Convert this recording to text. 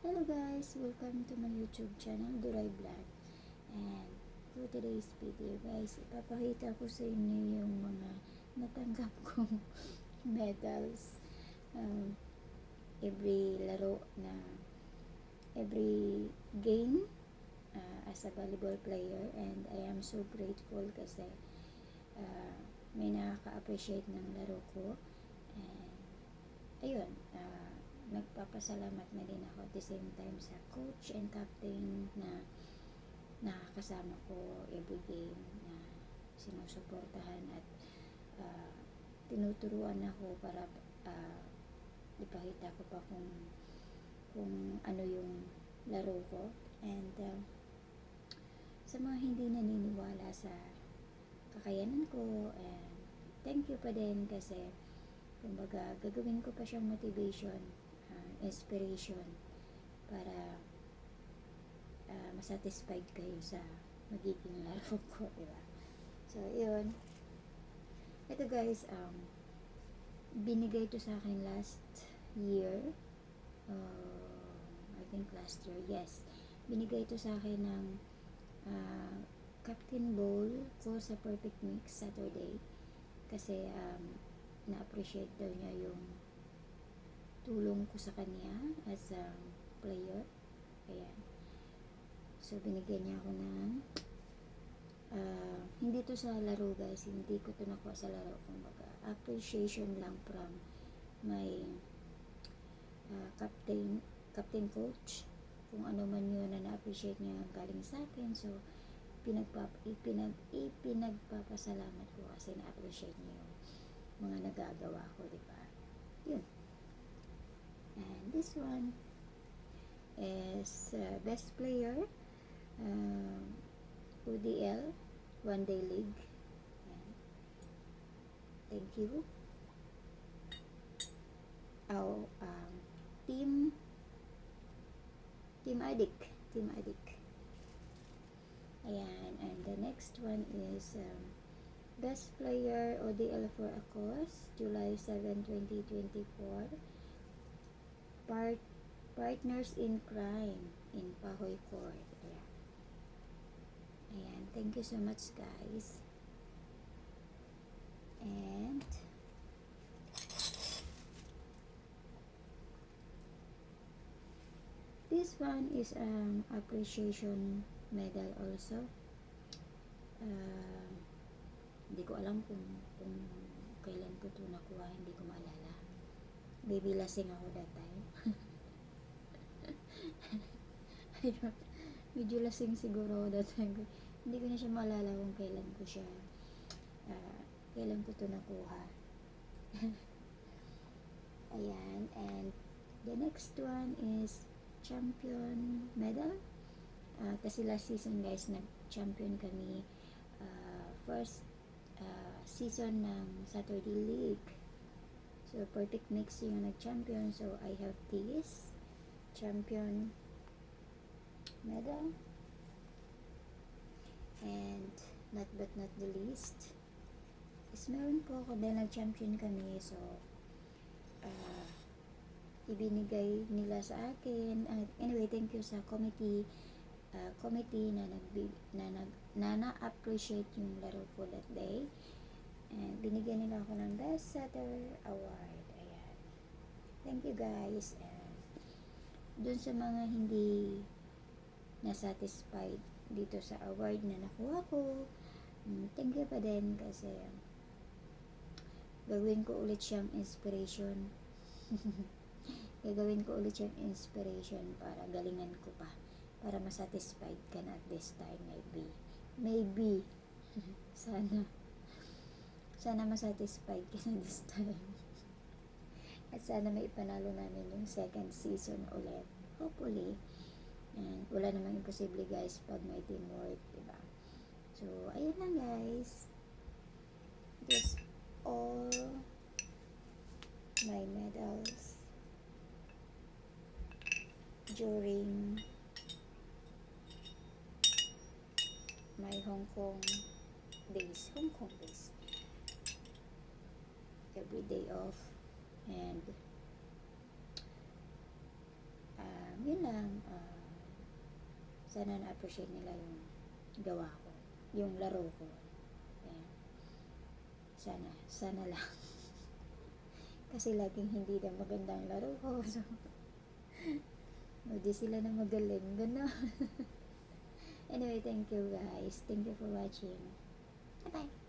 Hello guys, welcome to my YouTube channel, Duray Vlog. And for today's video guys, ipapakita ko sa inyo yung mga natanggap kong medals. Every laro na, every game as a volleyball player, and I am so grateful kasi may nakaka-appreciate ng laro ko. And ayun, nagpapasalamat na din ako at the same time sa coach and captain na nakakasama ko every game, na sinusuportahan at tinuturuan ako para ipakita ko pa kung ano yung laro ko. And sa mga hindi naniniwala sa kakayanan ko, and thank you pa din kasi kumbaga gagawin ko pa siyang motivation, inspiration para masatisfied kayo sa magiging laro ko, diba? So, yun. Ito guys, binigay to sa akin last year. I think last year, yes. Binigay to sa akin ng Captain Bowl ko sa Perfect Mix Saturday. Kasi, na-appreciate daw niya yung tulong ko sa kanya as a player. Ayan. So, binigyan niya ako ng hindi to sa laro guys, hindi ko to nakuha sa laro, kumbaga appreciation lang from my captain coach, kung ano man yun na na-appreciate niya galing sa akin. So, ipinagpapasalamat ko kasi na-appreciate niya yung mga nagagawa ko, diba? Yun. And this one is best player, UDL One Day League. Ayan. Thank you. Team Adik. Ayan. And the next one is best player ODL for ACOS, July 7, 2024. Partners in Crime in Pahoy Court. Ayan. Thank you so much guys. And this one is appreciation medal also. Hindi ko alam kung kailan ko ito nakuha, hindi ko maalala. Baby lasing ako that time. Medyo lasing siguro that time. Hindi ko na siya maalala kung kailan ko ito nakuha. Ayan. And the next one is champion medal. Kasi last season guys, nag-champion kami first season ng Saturday League. So, Perfect Mix yung nag-champion. So, I have this champion medal. And not but not the least is meron po ako dahil nag-champion kami. So, ibinigay nila sa akin. Anyway, thank you sa committee na na-appreciate yung laro ko that day. And binigyan nila ako ng Best Setter Award. Ayan. Thank you guys. And dun sa mga hindi na-satisfied dito sa award na nakuha ko, thank you pa din kasi gagawin ko ulit siyang inspiration. Gagawin ko ulit siyang inspiration para galingan ko pa, para masatisfied ka na at this time. Maybe sana masatisfied ka na this time. At sana may ipanalo namin yung second season ulit, hopefully. And wala namang imposible guys pag may teamwork, diba? So, ayun lang guys. Just all my medals during my Hong Kong days, every day off. And yun lang. lang, sana na-appreciate nila yung gawa ko, yung laro ko. Ayan. Sana lang. Kasi laging hindi na magandang laro ko. So, di sila na magaling. Gano'n. Anyway, thank you guys. Thank you for watching. Bye-bye.